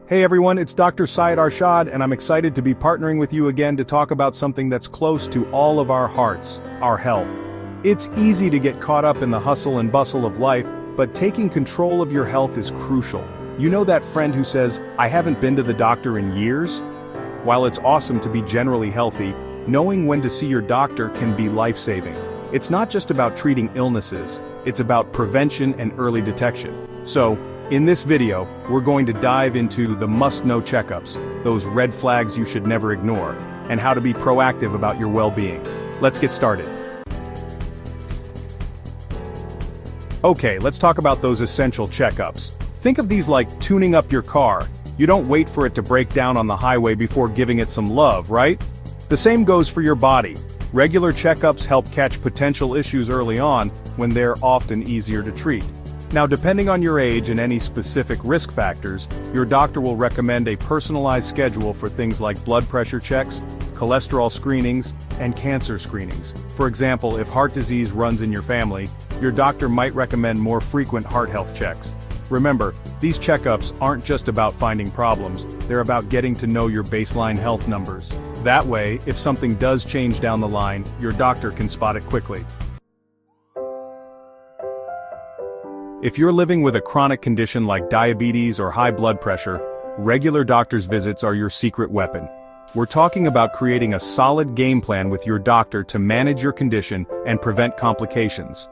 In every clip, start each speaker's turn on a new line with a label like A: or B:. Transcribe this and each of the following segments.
A: Hey everyone, it's Dr. Syed Arshad, and I'm excited to be partnering with you again to talk about something that's close to all of our hearts, our health. It's easy to get caught up in the hustle and bustle of life, but taking control of your health is crucial. You know that friend who says, "I haven't been to the doctor in years?" While it's awesome to be generally healthy, knowing when to see your doctor can be life-saving. It's not just about treating illnesses, it's about prevention and early detection. So, in this video, we're going to dive into the must-know checkups, those red flags you should never ignore, and how to be proactive about your well-being. Let's get started. Okay, let's talk about those essential checkups. Think of these like tuning up your car. You don't wait for it to break down on the highway before giving it some love, right? The same goes for your body. Regular checkups help catch potential issues early on, when they're often easier to treat. Now, depending on your age and any specific risk factors, your doctor will recommend a personalized schedule for things like blood pressure checks, cholesterol screenings, and cancer screenings. For example, if heart disease runs in your family, your doctor might recommend more frequent heart health checks. Remember, these checkups aren't just about finding problems, they're about getting to know your baseline health numbers. That way, if something does change down the line, your doctor can spot it quickly. If you're living with a chronic condition like diabetes or high blood pressure, regular doctor's visits are your secret weapon. We're talking about creating a solid game plan with your doctor to manage your condition and prevent complications.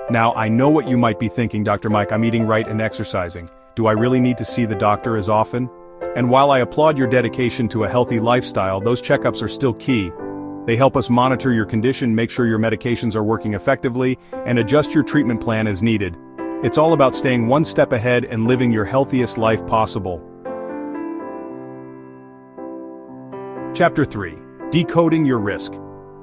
A: Now, I know what you might be thinking, Dr. Mike, I'm eating right and exercising. Do I really need to see the doctor as often? And while I applaud your dedication to a healthy lifestyle, those checkups are still key. They help us monitor your condition, make sure your medications are working effectively, and adjust your treatment plan as needed. It's all about staying one step ahead and living your healthiest life possible. Chapter 3. Decoding your risk.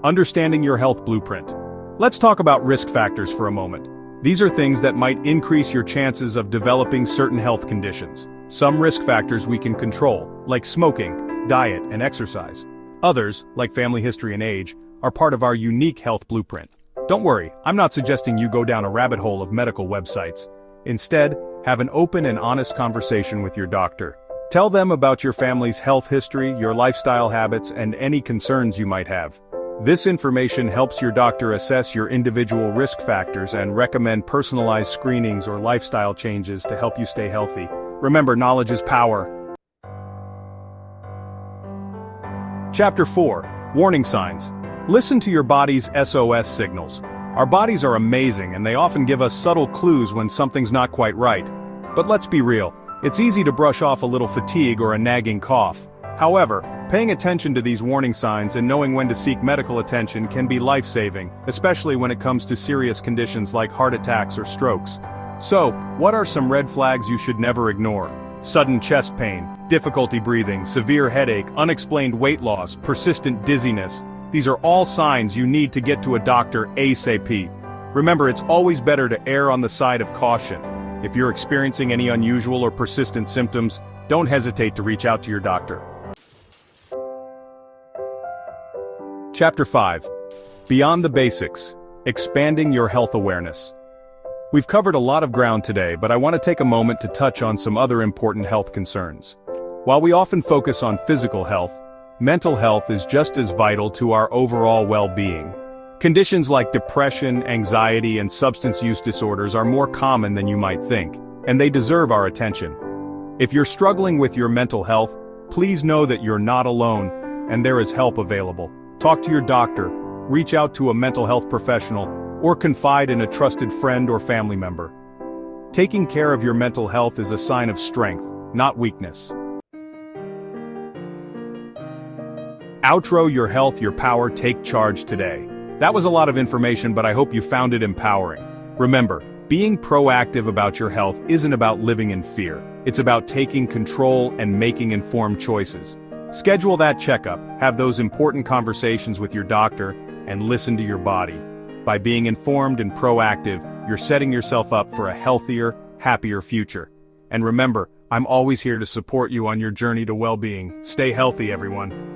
A: Understanding your health blueprint. Let's talk about risk factors for a moment. These are things that might increase your chances of developing certain health conditions. Some risk factors we can control, like smoking, diet, and exercise. Others, like family history and age, are part of our unique health blueprint. Don't worry, I'm not suggesting you go down a rabbit hole of medical websites. Instead, have an open and honest conversation with your doctor. Tell them about your family's health history, your lifestyle habits, and any concerns you might have. This information helps your doctor assess your individual risk factors and recommend personalized screenings or lifestyle changes to help you stay healthy. Remember, knowledge is power. Chapter 4. Warning signs. Listen to your body's SOS signals. Our bodies are amazing and they often give us subtle clues when something's not quite right. But let's be real, it's easy to brush off a little fatigue or a nagging cough. However, paying attention to these warning signs and knowing when to seek medical attention can be life-saving, especially when it comes to serious conditions like heart attacks or strokes. So, what are some red flags you should never ignore? Sudden chest pain, difficulty breathing, severe headache, unexplained weight loss, persistent dizziness. These are all signs you need to get to a doctor ASAP. Remember, it's always better to err on the side of caution. If you're experiencing any unusual or persistent symptoms, don't hesitate to reach out to your doctor. Chapter 5. Beyond the basics. Expanding your health awareness. We've covered a lot of ground today, but I want to take a moment to touch on some other important health concerns. While we often focus on physical health, mental health is just as vital to our overall well-being. Conditions like depression, anxiety, and substance use disorders are more common than you might think, and they deserve our attention. If you're struggling with your mental health, please know that you're not alone, and there is help available. Talk to your doctor, reach out to a mental health professional, or confide in a trusted friend or family member. Taking care of your mental health is a sign of strength, not weakness. Outro your health, your power, take charge today. That was a lot of information, but I hope you found it empowering. Remember, being proactive about your health isn't about living in fear. It's about taking control and making informed choices. Schedule that checkup, have those important conversations with your doctor, and listen to your body. By being informed and proactive, you're setting yourself up for a healthier, happier future. And remember, I'm always here to support you on your journey to well-being. Stay healthy, everyone.